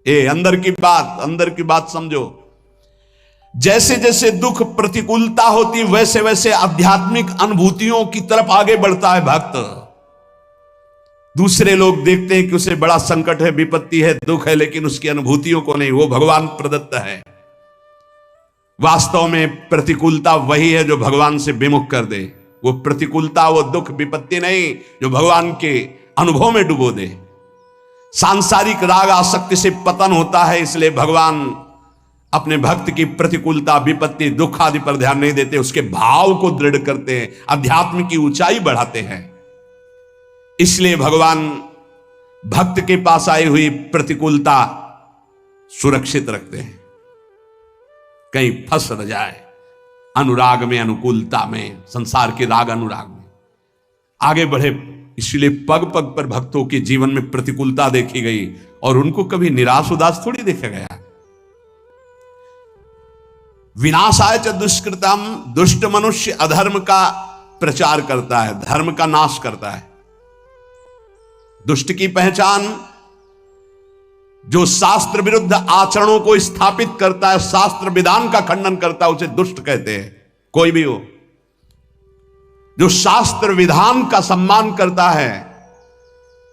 अंदर की बात समझो। जैसे जैसे दुख प्रतिकूलता होती वैसे वैसे आध्यात्मिक अनुभूतियों की तरफ आगे बढ़ता है भक्त। दूसरे लोग देखते हैं कि उसे बड़ा संकट है, विपत्ति है, दुख है, लेकिन उसकी अनुभूतियों को नहीं, वो भगवान प्रदत्त है। वास्तव में प्रतिकूलता वही है जो भगवान से विमुख कर दे। वो प्रतिकूलता, वो दुख, विपत्ति नहीं जो भगवान के अनुभव में डुबो दे। सांसारिक राग आसक्ति से पतन होता है, इसलिए भगवान अपने भक्त की प्रतिकूलता, विपत्ति, दुख आदि पर ध्यान नहीं देते, उसके भाव को दृढ़ करते हैं, अध्यात्म की ऊंचाई बढ़ाते हैं। इसलिए भगवान भक्त के पास आई हुई प्रतिकूलता सुरक्षित रखते हैं, कहीं फंस न जाए अनुराग में, अनुकूलता में, संसार के राग अनुराग में आगे बढ़े। इसलिए पग पग पर भक्तों के जीवन में प्रतिकूलता देखी गई और उनको कभी निराश उदास थोड़ी देखा गया। विनाशाय च दुष्कृतम, दुष्ट मनुष्य अधर्म का प्रचार करता है, धर्म का नाश करता है। दुष्ट की पहचान जो शास्त्र विरुद्ध आचरणों को स्थापित करता है, शास्त्र विधान का खंडन करता है, उसे दुष्ट कहते हैं। कोई भी हो जो शास्त्र विधान का सम्मान करता है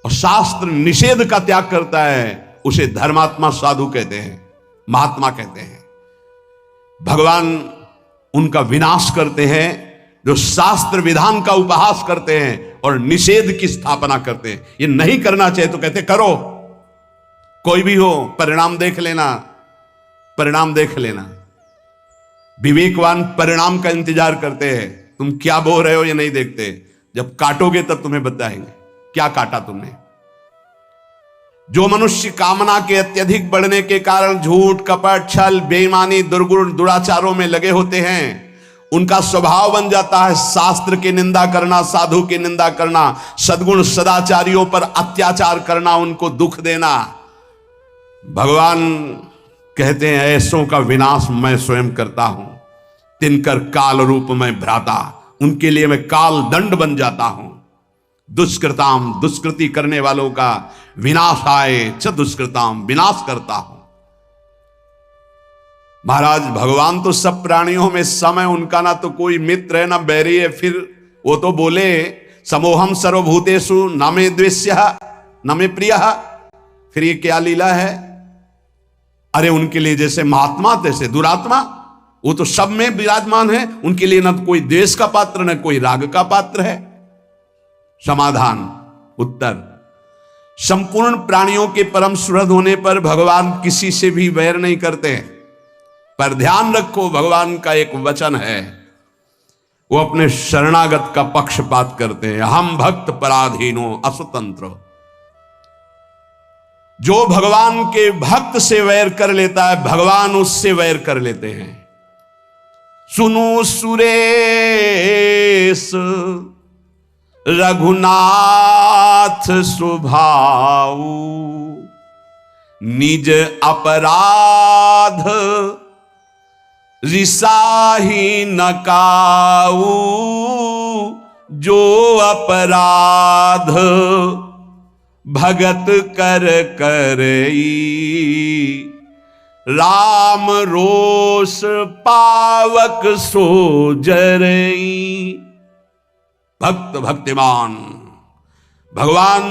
और शास्त्र निषेध का त्याग करता है, उसे धर्मात्मा, साधु कहते हैं, महात्मा कहते हैं। भगवान उनका विनाश करते हैं जो शास्त्र विधान का उपहास करते हैं और निषेध की स्थापना करते हैं। ये नहीं करना चाहिए तो कहते करो, कोई भी हो, परिणाम देख लेना, परिणाम देख लेना। विवेकवान परिणाम का इंतजार करते हैं, तुम क्या बो रहे हो ये नहीं देखते, जब काटोगे तब तुम्हें बताएंगे क्या काटा तुमने। जो मनुष्य कामना के अत्यधिक बढ़ने के कारण झूठ, कपट, छल, बेईमानी, दुर्गुण, दुराचारों में लगे होते हैं, उनका स्वभाव बन जाता है शास्त्र की निंदा करना, साधु की निंदा करना, सद्गुण सदाचारियों पर अत्याचार करना, उनको दुख देना। भगवान कहते हैं ऐसों का विनाश मैं स्वयं करता हूं, तिनकर काल रूप में भ्राता, उनके लिए मैं काल दंड बन जाता हूं। दुष्कृताम, दुष्कृति करने वालों का विनाश आए च दुष्कृताम, विनाश करता हूं। महाराज भगवान तो सब प्राणियों में सम है, उनका ना तो कोई मित्र है ना बैरी है। फिर वो तो बोले समोहम सर्वभूतेषु न मे द्वेष्यः न मे प्रियः, फिर ये क्या लीला है? अरे उनके लिए जैसे महात्मा तैसे दुरात्मा, वो तो सब में विराजमान है, उनके लिए ना तो कोई द्वेष का पात्र न कोई राग का पात्र है। समाधान, उत्तर, संपूर्ण प्राणियों के परम सुहृद होने पर भगवान किसी से भी वैर नहीं करते हैं। पर ध्यान रखो, भगवान का एक वचन है, वो अपने शरणागत का पक्षपात करते हैं। हम भक्त पराधीनो असुतंत्र। जो भगवान के भक्त से वैर कर लेता है, भगवान उससे वैर कर लेते हैं। सुनो सुरेश रघुनाथ स्वभाव, निज अपराध रिसाही न काऊ। जो अपराध भगत कर करई, राम रोष पावक सो जरई। भक्त भक्तिमान, भगवान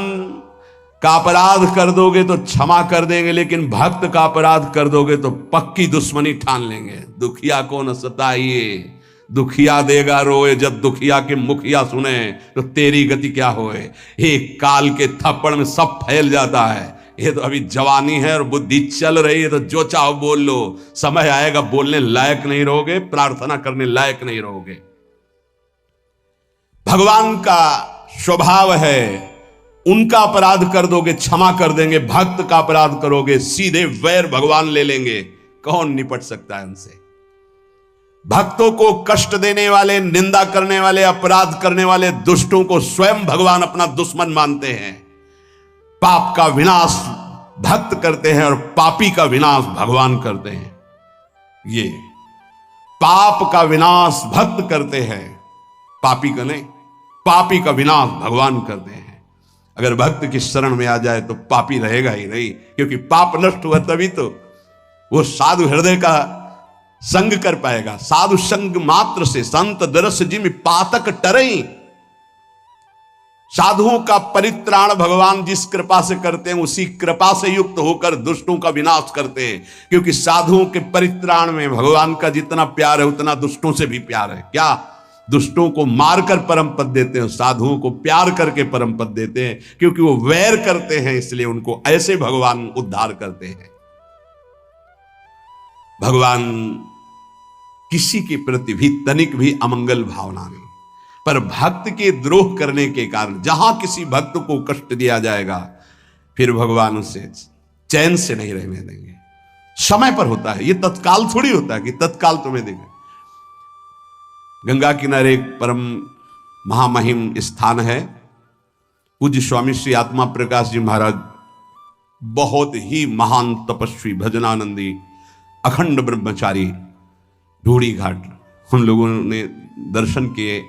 का अपराध कर दोगे तो क्षमा कर देंगे, लेकिन भक्त का अपराध कर दोगे तो पक्की दुश्मनी ठान लेंगे। दुखिया को न सताइए, दुखिया देगा रोए, जब दुखिया के मुखिया सुने तो तेरी गति क्या होए। एक काल के थप्पड़ में सब फैल जाता है। ये तो अभी जवानी है और बुद्धि चल रही है, तो जो चाहो बोल लो, समय आएगा बोलने लायक नहीं रहोगे, प्रार्थना करने लायक नहीं रहोगे। भगवान का स्वभाव है, उनका अपराध कर दोगे क्षमा कर देंगे, भक्त का अपराध करोगे सीधे वैर भगवान ले लेंगे। कौन निपट सकता है उनसे? भक्तों को कष्ट देने वाले, निंदा करने वाले, अपराध करने वाले दुष्टों को स्वयं भगवान अपना दुश्मन मानते हैं। पाप का विनाश भक्त करते हैं और पापी का विनाश भगवान करते हैं। ये पाप का विनाश भक्त करते हैं, पापी का नहीं। पापी का विनाश भगवान करते हैं। अगर भक्त की शरण में आ जाए तो पापी रहेगा ही नहीं, क्योंकि पाप नष्ट हुआ तभी तो वो साधु हृदय का संग कर पाएगा। साधु संग मात्र से संत दरस जिम पातक टरई। साधुओं का परित्राण भगवान जिस कृपा से करते हैं उसी कृपा से युक्त होकर दुष्टों का विनाश करते हैं, क्योंकि साधुओं के परित्राण में भगवान का जितना प्यार है उतना दुष्टों से भी प्यार है। क्या? दुष्टों को मारकर परम पद देते हैं, साधुओं को प्यार करके परम पद देते हैं, क्योंकि वो वैर करते हैं इसलिए उनको ऐसे भगवान उद्धार करते हैं। भगवान किसी के प्रति भी तनिक भी अमंगल भावना नहीं, पर भक्त के द्रोह करने के कारण जहां किसी भक्त को कष्ट दिया जाएगा फिर भगवान उसे चैन से नहीं रहने देंगे। समय पर होता है, ये तत्काल थोड़ी होता है कि तत्काल तुम्हें देंगे। गंगा किनारे एक परम महामहिम स्थान है, पूज्य स्वामी श्री आत्मा प्रकाश जी महाराज बहुत ही महान तपस्वी भजनानंदी अखंड ब्रह्मचारी, ढूढ़ी घाट हम लोगों ने दर्शन किए।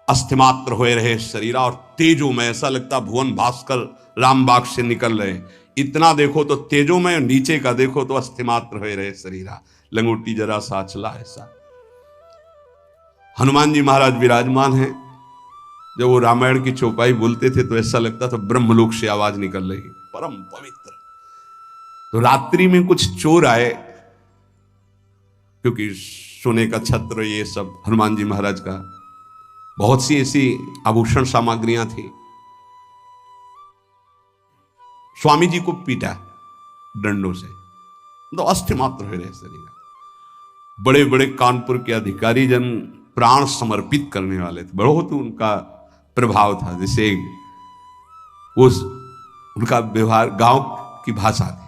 अस्थिमात्र हुए रहे शरीरा और तेजोमय, ऐसा लगता भुवन भास्कर रामबाग से निकल रहे। इतना देखो तो तेजोमय, नीचे का देखो तो अस्थिमात्र हुए रहे शरीरा, लंगोटी जरा सा चला ऐसा। हनुमान जी महाराज विराजमान हैं। जब वो रामायण की चौपाई बोलते थे तो ऐसा लगता था ब्रह्मलोक से आवाज निकल रही, परम पवित्र। तो रात्रि में कुछ चोर आए, क्योंकि सोने का छत्र ये सब हनुमान जी महाराज का, बहुत सी ऐसी आभूषण सामग्रियां थी। स्वामी जी को पीटा डंडों से, तो अस्थि मात्र हुए रहे शरीर। बड़े बड़े कानपुर के अधिकारी जन प्राण समर्पित करने वाले थे, बहुत उनका प्रभाव था। जैसे उस उनका व्यवहार गांव की भाषा थी,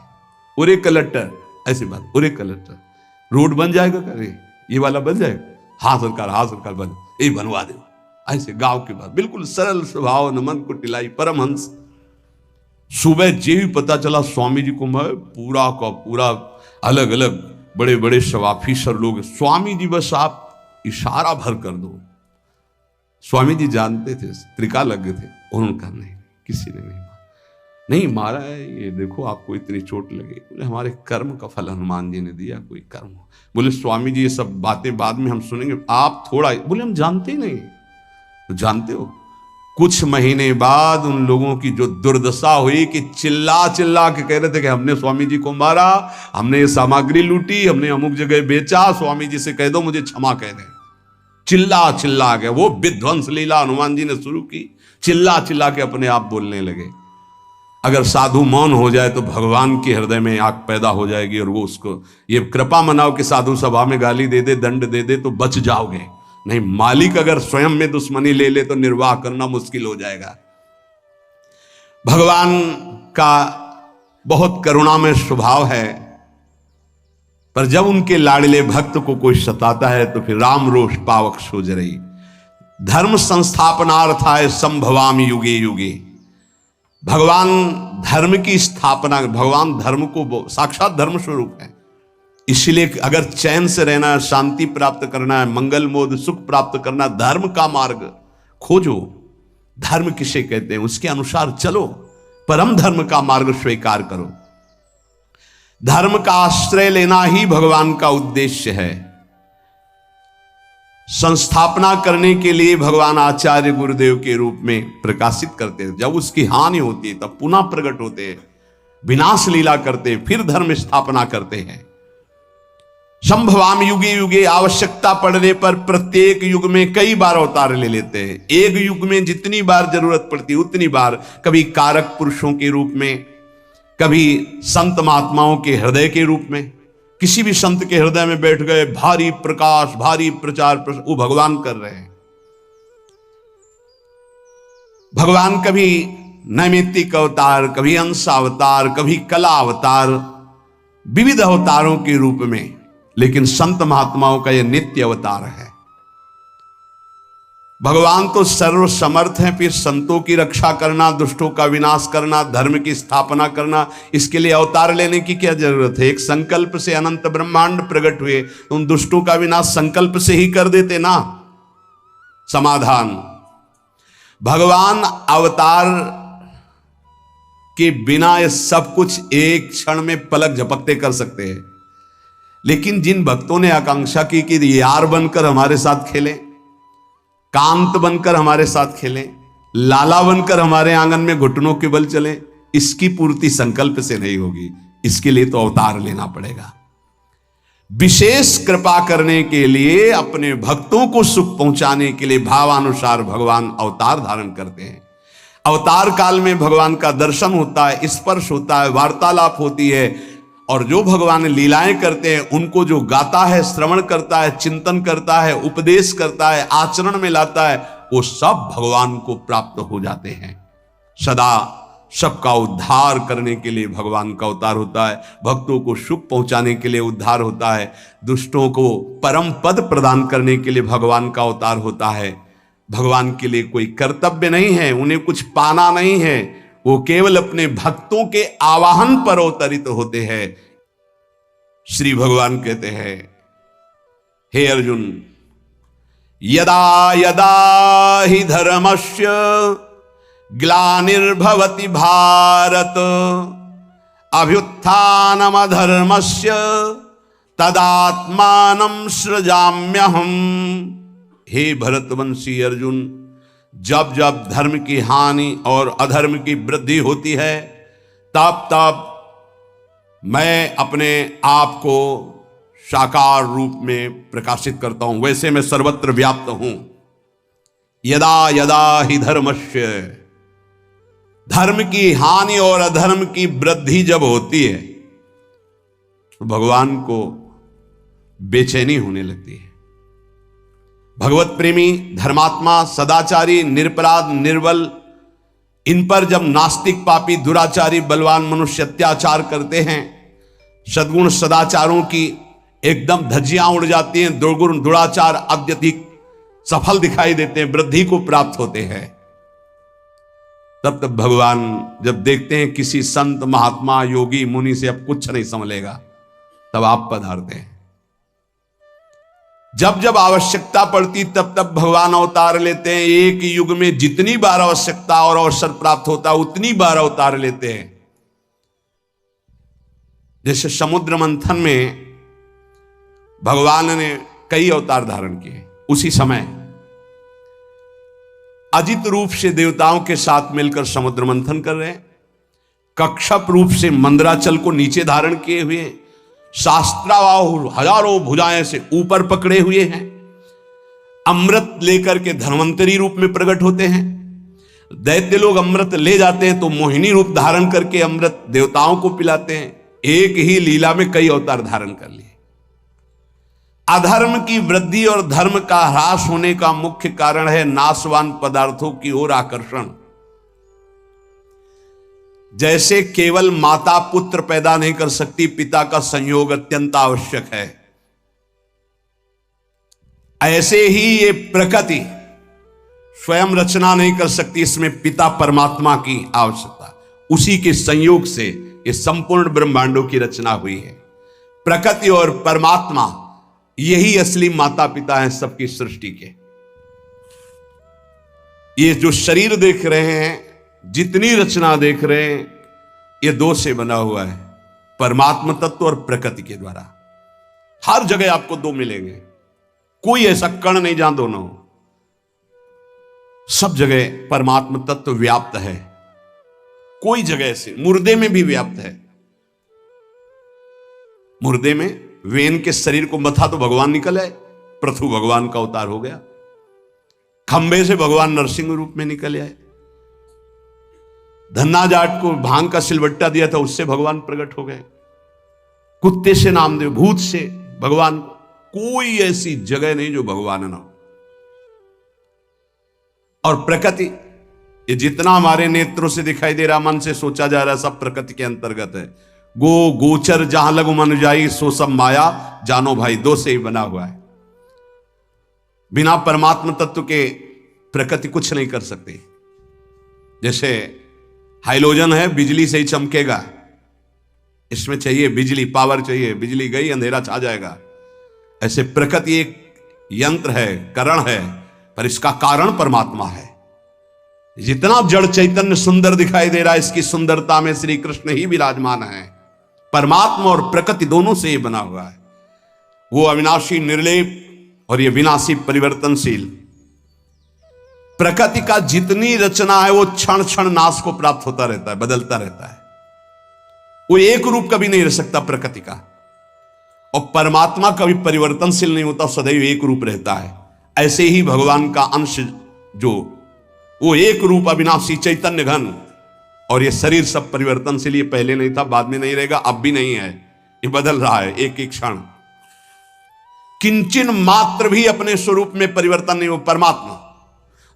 ओरे कलेक्टर, ऐसी बात, ओरे कलेक्टर रोड बन जाएगा, करे ये वाला बन जाएगा, हाँ सरकार बन, ये बनवा दे, ऐसे गांव की बात, बिल्कुल सरल स्वभाव, न मन को टिलाई, परमहंस। सुबह जे भी पता चला स्वामी जी को, मैं पूरा का पूरा अलग अलग बड़े बड़े सब ऑफिसर लोग, स्वामी जी बस आप इशारा भर कर दो। स्वामी जी जानते थे, त्रिका लगे थे, उन्होंने कहा नहीं, किसी ने नहीं मारा है, ये देखो आपको इतनी चोट लगी। बोले हमारे कर्म का फल हनुमान जी ने दिया, कोई कर्म। बोले स्वामी जी ये सब बातें बाद में हम सुनेंगे, आप थोड़ा। बोले हम जानते ही नहीं। तो जानते हो, कुछ महीने बाद उन लोगों की जो दुर्दशा हुई कि चिल्ला चिल्ला के कह रहे थे कि हमने स्वामी जी को मारा, हमने ये सामग्री लूटी, हमने अमुक जगह बेचा, स्वामी जी से कह दो मुझे क्षमा कह दें। चिल्ला चिल्ला के वो विध्वंस लीला हनुमान जी ने शुरू की, चिल्ला चिल्ला के अपने आप बोलने लगे। अगर साधु मौन हो जाए तो भगवान के हृदय में आग पैदा हो जाएगी, और वो उसको ये कृपा मनाओ कि साधु सभा में गाली दे दे, दंड दे दे तो बच जाओगे। नहीं, मालिक अगर स्वयं में दुश्मनी ले ले तो निर्वाह करना मुश्किल हो जाएगा। भगवान का बहुत करुणामय स्वभाव है, पर जब उनके लाडले भक्त को कोई सताता है तो फिर राम रोष पावक सोज रही। धर्म संस्थापनार्थाय संभवामि युगे युगे। भगवान धर्म की स्थापना, भगवान धर्म को साक्षात धर्म स्वरूप है। इसलिए अगर चैन से रहना है, शांति प्राप्त करना है, मंगल मोद सुख प्राप्त करना, धर्म का मार्ग खोजो। धर्म किसे कहते हैं उसके अनुसार चलो, परम धर्म का मार्ग स्वीकार करो। धर्म का आश्रय लेना ही भगवान का उद्देश्य है। संस्थापना करने के लिए भगवान आचार्य गुरुदेव के रूप में प्रकाशित करते हैं। जब उसकी हानि होती है तब पुनः प्रकट होते हैं, विनाश लीला करते हैं, फिर धर्म स्थापना करते हैं। संभवाम युगे युगे, आवश्यकता पड़ने पर प्रत्येक युग में कई बार अवतार ले लेते हैं। एक युग में जितनी बार जरूरत पड़ती है उतनी बार, कभी कारक पुरुषों के रूप में, कभी संत महात्माओं के हृदय के रूप में। किसी भी संत के हृदय में बैठ गए, भारी प्रकाश, भारी प्रचार, वो भगवान कर रहे हैं। भगवान कभी नैमित्तिक अवतार, कभी अंश अवतार, कभी कला अवतार, विविध अवतारों के रूप में, लेकिन संत महात्माओं का यह नित्य अवतार है। भगवान तो सर्व समर्थ हैं, फिर संतों की रक्षा करना, दुष्टों का विनाश करना, धर्म की स्थापना करना, इसके लिए अवतार लेने की क्या जरूरत है? एक संकल्प से अनंत ब्रह्मांड प्रकट हुए, उन दुष्टों का विनाश संकल्प से ही कर देते ना। समाधान, भगवान अवतार के बिना ये सब कुछ एक क्षण में पलक झपकते कर सकते हैं, लेकिन जिन भक्तों ने आकांक्षा की कि यार बनकर हमारे साथ खेलें, कांत बनकर हमारे साथ खेलें, लाला बनकर हमारे आंगन में घुटनों के बल चले, इसकी पूर्ति संकल्प से नहीं होगी। इसके लिए तो अवतार लेना पड़ेगा। विशेष कृपा करने के लिए, अपने भक्तों को सुख पहुंचाने के लिए भावानुसार भगवान अवतार धारण करते हैं। अवतार काल में भगवान का दर्शन होता है, स्पर्श होता है, वार्तालाप होती है, और जो भगवान लीलाएं करते हैं उनको जो गाता है, श्रवण करता है, चिंतन करता है, उपदेश करता है, आचरण में लाता है, वो सब भगवान को प्राप्त हो जाते हैं। सदा सबका उद्धार करने के लिए भगवान का अवतार होता है, भक्तों को सुख पहुंचाने के लिए उद्धार होता है, दुष्टों को परम पद प्रदान करने के लिए भगवान का अवतार होता है। भगवान के लिए कोई कर्तव्य नहीं है, उन्हें कुछ पाना नहीं है, वो केवल अपने भक्तों के आवाहन पर अवतरित होते हैं। श्री भगवान कहते हैं, हे अर्जुन, यदा यदा हि धर्मस्य ग्लानिर्भवति भारत अभ्युत्थानमधर्मस्य तदात्मानं सृजाम्यहम्। हे भरतवंशी अर्जुन, जब जब धर्म की हानि और अधर्म की वृद्धि होती है, तब तब मैं अपने आप को साकार रूप में प्रकाशित करता हूं। वैसे मैं सर्वत्र व्याप्त हूं। यदा यदा हि धर्मस्य, धर्म की हानि और अधर्म की वृद्धि जब होती है तो भगवान को बेचैनी होने लगती है। भगवत प्रेमी, धर्मात्मा, सदाचारी, निरपराध, निर्बल, इन पर जब नास्तिक, पापी, दुराचारी, बलवान मनुष्य अत्याचार करते हैं, सद्गुण सदाचारों की एकदम धज्जियां उड़ जाती हैं, दुर्गुण दुराचार अत्यधिक सफल दिखाई देते हैं, वृद्धि को प्राप्त होते हैं, तब तब भगवान जब देखते हैं किसी संत, महात्मा, योगी, मुनि से अब कुछ नहीं संभलेगा, तब आप पधारते हैं। जब जब आवश्यकता पड़ती तब तब भगवान अवतार लेते हैं। एक युग में जितनी बार आवश्यकता और अवसर प्राप्त होता उतनी बार अवतार लेते हैं। जैसे समुद्र मंथन में भगवान ने कई अवतार धारण किए, उसी समय अजित रूप से देवताओं के साथ मिलकर समुद्र मंथन कर रहे हैं, कक्षप रूप से मंदराचल को नीचे धारण किए हुए, शास्त्राबाहु हजारों भुजाएं से ऊपर पकड़े हुए हैं, अमृत लेकर के धन्वंतरी रूप में प्रकट होते हैं। दैत्य लोग अमृत ले जाते हैं तो मोहिनी रूप धारण करके अमृत देवताओं को पिलाते हैं। एक ही लीला में कई अवतार धारण कर लिए। अधर्म की वृद्धि और धर्म का ह्रास होने का मुख्य कारण है नाशवान पदार्थों की ओर आकर्षण। जैसे केवल माता पुत्र पैदा नहीं कर सकती, पिता का संयोग अत्यंत आवश्यक है, ऐसे ही ये प्रकृति स्वयं रचना नहीं कर सकती, इसमें पिता परमात्मा की आवश्यकता, उसी के संयोग से ये संपूर्ण ब्रह्मांडों की रचना हुई है। प्रकृति और परमात्मा यही असली माता पिता हैं सबकी सृष्टि के। ये जो शरीर देख रहे हैं, जितनी रचना देख रहे हैं, ये दो से बना हुआ है, परमात्मा तत्व और प्रकृति के द्वारा। हर जगह आपको दो मिलेंगे, कोई ऐसा कण नहीं जहां दोनों हो। सब जगह परमात्मा तत्व व्याप्त है, कोई जगह से, मुर्दे में भी व्याप्त है। मुर्दे में वेन के शरीर को मथा तो भगवान निकल आए, पृथु भगवान का अवतार हो गया। खंबे से भगवान नरसिंह रूप में निकल आए। धन्ना जाट को भांग का सिलवट्टा दिया था, उससे भगवान प्रकट हो गए। कुत्ते से नामदेव, भूत से भगवान, कोई ऐसी जगह नहीं जो भगवान ना हो। और प्रकृति, ये जितना हमारे नेत्रों से दिखाई दे रहा, मन से सोचा जा रहा, सब प्रकृति के अंतर्गत है। गो गोचर जहां लघु मन जाई, सो सब माया जानो भाई, दो से ही बना हुआ है। बिना परमात्मा तत्व के प्रकृति कुछ नहीं कर सकती। जैसे हाइलोजन है, बिजली से ही चमकेगा, इसमें चाहिए बिजली, पावर चाहिए, बिजली गई अंधेरा छा जाएगा। ऐसे प्रकृति एक यंत्र है, करण है, पर इसका कारण परमात्मा है। जितना जड़ चैतन्य सुंदर दिखाई दे रहा है, इसकी सुंदरता में श्री कृष्ण ही विराजमान है। परमात्मा और प्रकृति दोनों से ये बना हुआ है। वो अविनाशी निर्लेप और ये विनाशी परिवर्तनशील। प्रकृति का जितनी रचना है वो क्षण क्षण नाश को प्राप्त होता रहता है, बदलता रहता है। वो एक रूप कभी नहीं रह सकता प्रकृति का। और परमात्मा कभी परिवर्तनशील नहीं होता, सदैव एक रूप रहता है। ऐसे ही भगवान का अंश जो वो एक रूप अविनाशी चैतन्य घन, और ये शरीर सब परिवर्तनशील। ये पहले नहीं था, बाद में नहीं रहेगा, अब भी नहीं है, ये बदल रहा है एक एक क्षण। किंचन मात्र भी अपने स्वरूप में परिवर्तन नहीं। वो परमात्मा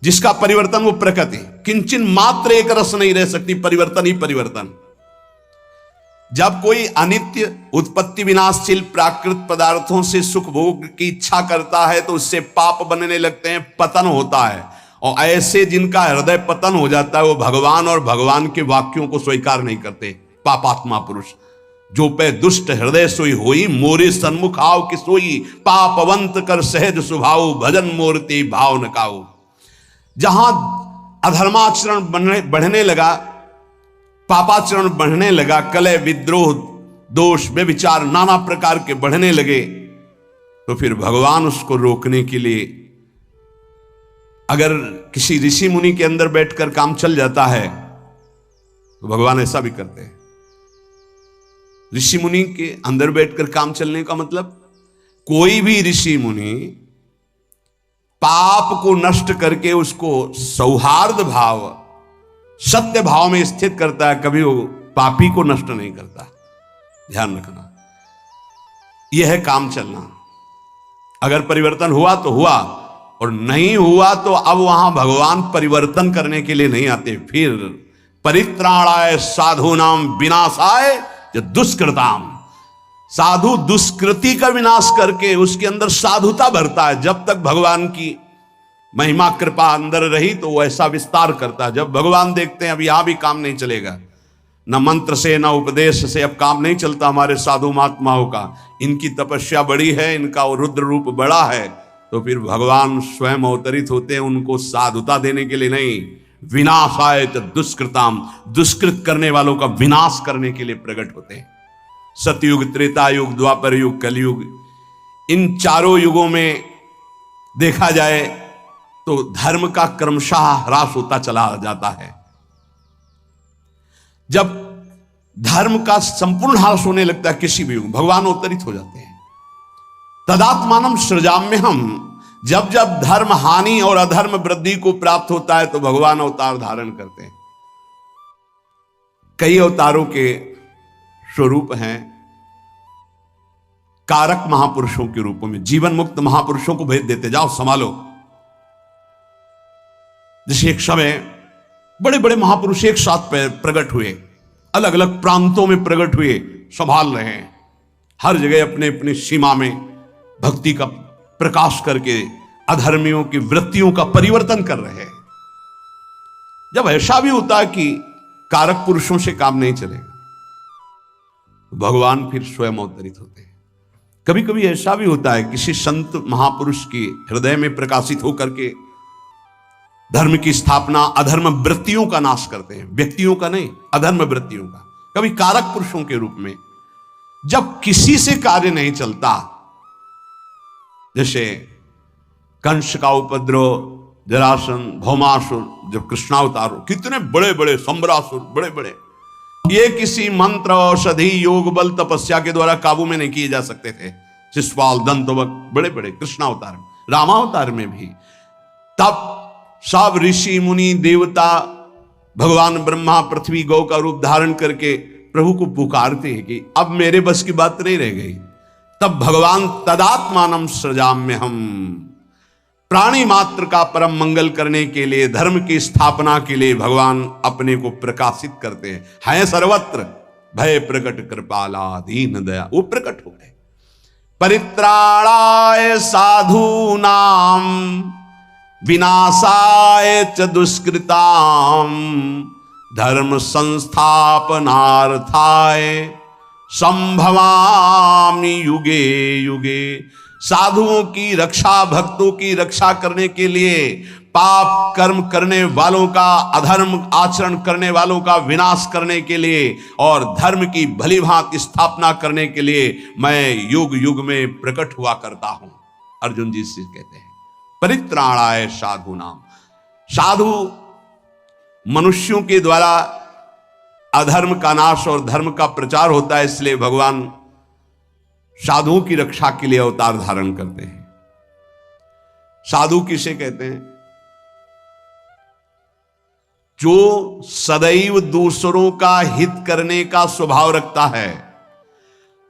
जिसका परिवर्तन वो प्रकृति, किंचन मात्र एक रस नहीं रह सकती, परिवर्तन ही परिवर्तन। जब कोई अनित्य उत्पत्ति विनाशशील प्राकृत पदार्थों से सुख भोग की इच्छा करता है तो उससे पाप बनने लगते हैं, पतन होता है। और ऐसे जिनका हृदय पतन हो जाता है वो भगवान और भगवान के वाक्यों को स्वीकार नहीं करते। पापात्मा पुरुष जो पे दुष्ट हृदय सोई होई, मोरे सन्मुख आओ कि सोई, पापवंत कर सहज स्वभाव, भजन मूर्ति भाव न काऊ। जहां अधर्माचरण बढ़ने लगा, पापाचरण बढ़ने लगा, कलह विद्रोह दोष व्यभिचार नाना प्रकार के बढ़ने लगे, तो फिर भगवान उसको रोकने के लिए, अगर किसी ऋषि मुनि के अंदर बैठकर काम चल जाता है तो भगवान ऐसा भी करते हैं। ऋषि मुनि के अंदर बैठकर काम चलने का मतलब, कोई भी ऋषि मुनि पाप को नष्ट करके उसको सौहार्द भाव सत्य भाव में स्थित करता है, कभी वो पापी को नष्ट नहीं करता। ध्यान रखना, यह है काम चलना। अगर परिवर्तन हुआ तो हुआ, और नहीं हुआ तो अब वहां भगवान परिवर्तन करने के लिए नहीं आते। फिर परित्राणाय साधूनाम विनाशाय दुष्कृताम, साधु दुष्कृति का विनाश करके उसके अंदर साधुता भरता है। जब तक भगवान की महिमा कृपा अंदर रही तो वो ऐसा विस्तार करता है। जब भगवान देखते हैं अब यहां भी काम नहीं चलेगा, न मंत्र से न उपदेश से अब काम नहीं चलता हमारे साधु महात्माओं का, इनकी तपस्या बड़ी है, इनका रुद्र रूप बड़ा है, तो फिर भगवान स्वयं अवतरित होते हैं उनको साधुता देने के लिए नहीं, विनाशाय दुष्कृताम, दुष्कृत करने वालों का विनाश करने के लिए प्रकट होते हैं। सतयुग, त्रेता युग, द्वापर युग, कलयुग, इन चारों युगों में देखा जाए तो धर्म का क्रमशः ह्रास होता चला जाता है। जब धर्म का संपूर्ण ह्रास होने लगता है किसी भी युग, भगवान अवतरित हो जाते हैं। तदात्मानम सृजाम्यहम, जब जब धर्म हानि और अधर्म वृद्धि को प्राप्त होता है तो भगवान अवतार धारण करते हैं। कई अवतारों के स्वरूप हैं कारक महापुरुषों के रूपों में, जीवन मुक्त महापुरुषों को भेज देते, जाओ संभालो। जैसे एक समय बड़े बड़े महापुरुष एक साथ प्रकट हुए, अलग अलग प्रांतों में प्रकट हुए, संभाल रहे हैं, हर जगह अपने अपने सीमा में भक्ति का प्रकाश करके अधर्मियों की वृत्तियों का परिवर्तन कर रहे हैं। जब ऐसा भी होता है कि कारक पुरुषों से काम नहीं चलेगा तो भगवान फिर स्वयं अवतरित होते हैं। कभी कभी ऐसा भी होता है किसी संत महापुरुष के हृदय में प्रकाशित होकर के धर्म की स्थापना, अधर्म वृत्तियों का नाश करते हैं, व्यक्तियों का नहीं, अधर्म वृत्तियों का, कभी कारक पुरुषों के रूप में। जब किसी से कार्य नहीं चलता, जैसे कंस का उपद्रव, जरासन, भौमासुर, जब कृष्णावतार, कितने बड़े बड़े सम्रासुर, बड़े बड़े, ये किसी मंत्र, औषधि, योग बल, तपस्या के द्वारा काबू में नहीं किए जा सकते थे। शिशुपाल, दंतवक, बड़े बड़े कृष्णावतार, रामावतार में भी। तब सब ऋषि मुनि देवता, भगवान ब्रह्मा पृथ्वी गौ का रूप धारण करके प्रभु को पुकारते हैं कि अब मेरे बस की बात नहीं रह गई। तब भगवान तदात्मानम सृजाम्यहम, प्राणी मात्र का परम मंगल करने के लिए, धर्म की स्थापना के लिए भगवान अपने को प्रकाशित करते हैं सर्वत्र। भय प्रकट कृपाला दीन दया, वो प्रकट हो गए। परित्राणाय साधूनाम विनाशाय च दुष्कृताम, धर्म संस्थापनार्थाय संभवामि युगे युगे। साधुओं की रक्षा, भक्तों की रक्षा करने के लिए, पाप कर्म करने वालों का, अधर्म आचरण करने वालों का विनाश करने के लिए और धर्म की भली भांति स्थापना करने के लिए मैं युग युग में प्रकट हुआ करता हूं। अर्जुन जी से कहते हैं परित्राणाय साधु नाम। साधु मनुष्यों के द्वारा अधर्म का नाश और धर्म का प्रचार होता है, इसलिए भगवान साधुओं की रक्षा के लिए अवतार धारण करते हैं। साधु किसे कहते हैं? जो सदैव दूसरों का हित करने का स्वभाव रखता है,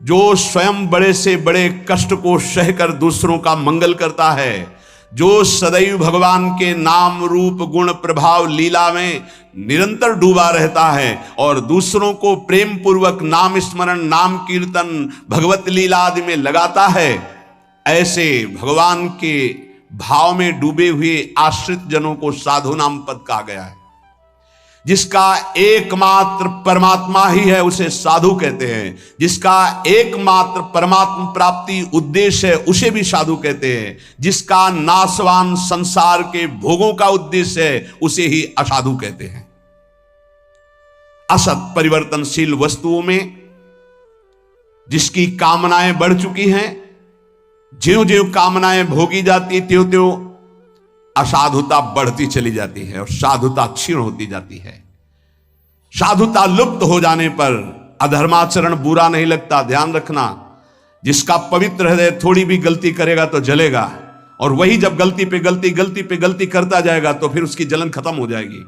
जो स्वयं बड़े से बड़े कष्ट को सहकर दूसरों का मंगल करता है, जो सदैव भगवान के नाम रूप गुण प्रभाव लीला में निरंतर डूबा रहता है और दूसरों को प्रेम पूर्वक नाम स्मरण, नाम कीर्तन, भगवत लीला आदि में लगाता है, ऐसे भगवान के भाव में डूबे हुए आश्रित जनों को साधु नाम पद कहा गया है। जिसका एकमात्र परमात्मा ही है उसे साधु कहते हैं। जिसका एकमात्र परमात्मा प्राप्ति उद्देश्य है उसे भी साधु कहते हैं। जिसका नाशवान संसार के भोगों का उद्देश्य है उसे ही असाधु कहते हैं। असत परिवर्तनशील वस्तुओं में जिसकी कामनाएं बढ़ चुकी हैं, ज्यों ज्यों कामनाएं भोगी जाती त्यों त्यों असाधुता बढ़ती चली जाती है और साधुता क्षीण होती जाती है। साधुता लुप्त हो जाने पर अधर्माचरण बुरा नहीं लगता। ध्यान रखना, जिसका पवित्र हृदय थोड़ी भी गलती करेगा तो जलेगा, और वही जब गलती पे गलती करता जाएगा तो फिर उसकी जलन खत्म हो जाएगी।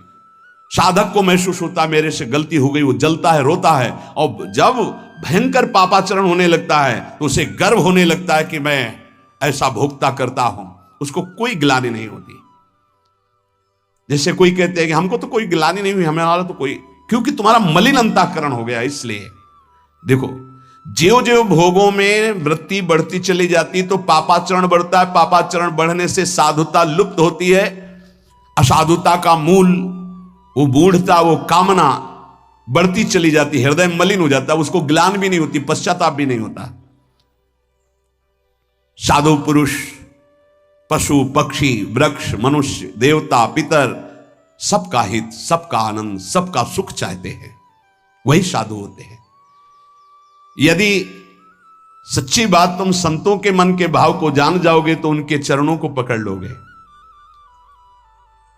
साधक को महसूस होता मेरे से गलती हो गई, वो जलता है, रोता है, और जब भयंकर पापाचरण होने लगता है तो उसे गर्व होने लगता है कि मैं ऐसा भोगता करता हूं। उसको कोई गिलानी नहीं होती। जैसे कोई कहते हैं कि हमको तो कोई गिलानी नहीं हुई, हमारा तो कोई, क्योंकि तुम्हारा मलिन अंतःकरण हो गया। इसलिए देखो, ज्यों ज्यों भोगों में वृत्ति बढ़ती चली जाती तो पापाचरण बढ़ता है। पापाचरण बढ़ने से साधुता लुप्त होती है। असाधुता का मूल वो मूढ़ता, वो कामना बढ़ती चली जाती, हृदय मलिन हो जाता, उसको ग्लानि भी नहीं होती, पश्चाताप भी नहीं होता। साधु पुरुष पशु पक्षी वृक्ष मनुष्य देवता पितर सबका हित, सबका आनंद, सबका सुख चाहते हैं, वही साधु होते हैं। यदि सच्ची बात तुम संतों के मन के भाव को जान जाओगे तो उनके चरणों को पकड़ लोगे।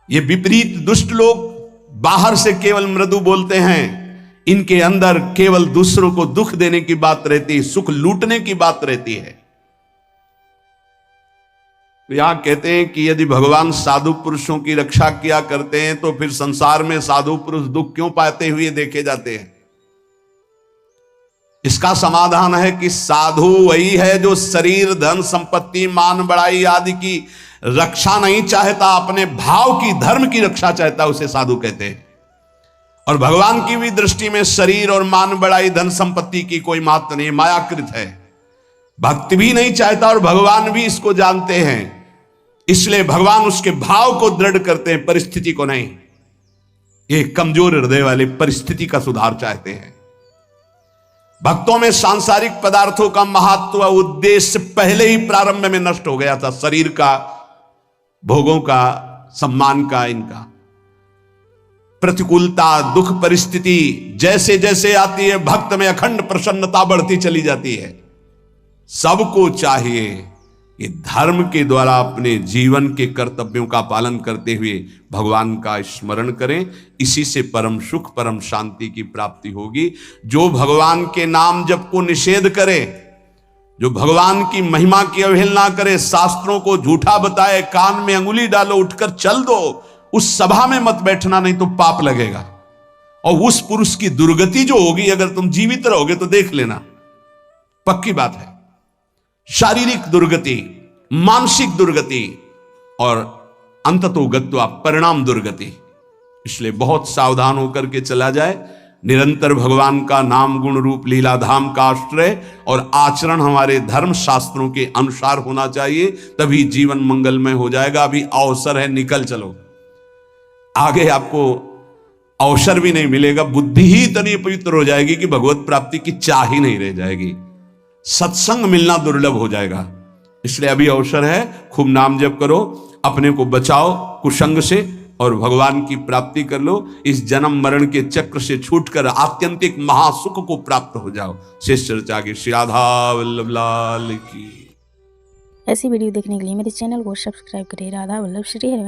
ये विपरीत दुष्ट लोग बाहर से केवल मृदु बोलते हैं, इनके अंदर केवल दूसरों को दुख देने की बात रहती है, सुख लूटने की बात रहती है। यहां कहते हैं कि यदि भगवान साधु पुरुषों की रक्षा किया करते हैं तो फिर संसार में साधु पुरुष दुख क्यों पाते हुए देखे जाते हैं? इसका समाधान है कि साधु वही है जो शरीर धन संपत्ति मान बड़ाई आदि की रक्षा नहीं चाहता, अपने भाव की धर्म की रक्षा चाहता, उसे साधु कहते हैं। और भगवान की भी दृष्टि में शरीर और मान बड़ाई धन संपत्ति की कोई महत्व नहीं, मायाकृत है। भक्ति भी नहीं चाहता और भगवान भी इसको जानते हैं, इसलिए भगवान उसके भाव को दृढ़ करते हैं, परिस्थिति को नहीं। ये कमजोर हृदय वाले परिस्थिति का सुधार चाहते हैं। भक्तों में सांसारिक पदार्थों का महत्व उद्देश्य पहले ही प्रारंभ में नष्ट हो गया था। शरीर का, भोगों का, सम्मान का, इनका प्रतिकूलता दुख परिस्थिति जैसे जैसे आती है भक्त में अखंड प्रसन्नता बढ़ती चली जाती है। सबको चाहिए कि धर्म के द्वारा अपने जीवन के कर्तव्यों का पालन करते हुए भगवान का स्मरण करें। इसी से परम सुख परम शांति की प्राप्ति होगी। जो भगवान के नाम जप को निषेध करे, जो भगवान की महिमा की अवहेलना करे, शास्त्रों को झूठा बताए, कान में अंगुली डालो, उठकर चल दो, उस सभा में मत बैठना, नहीं तो पाप लगेगा। और उस पुरुष की दुर्गति जो होगी, अगर तुम जीवित रहोगे तो देख लेना, पक्की बात है। शारीरिक दुर्गति, मानसिक दुर्गति और अंततो गत्वा परिणाम दुर्गति। इसलिए बहुत सावधान होकर के चला जाए। निरंतर भगवान का नाम गुण रूप लीला धाम का आश्रय और आचरण हमारे धर्म शास्त्रों के अनुसार होना चाहिए, तभी जीवन मंगलमय हो जाएगा। अभी अवसर है, निकल चलो, आगे आपको अवसर भी नहीं मिलेगा। बुद्धि ही इतनी पवित्र हो जाएगी कि भगवत प्राप्ति की चाह ही नहीं रह जाएगी। सत्संग मिलना दुर्लभ हो जाएगा। इसलिए अभी अवसर है, खूब नाम जप करो। अपने को बचाओ कुसंग से और भगवान की प्राप्ति कर लो। इस जन्म मरण के चक्र से छूटकर आत्यंतिक महासुख को प्राप्त हो जाओ। शेष चर्चा की श्री राधा वल्लभ लाल की। ऐसी वीडियो देखने के लिए मेरे चैनल को सब्सक्राइब करें। राधा वल्लभ श्री हरि।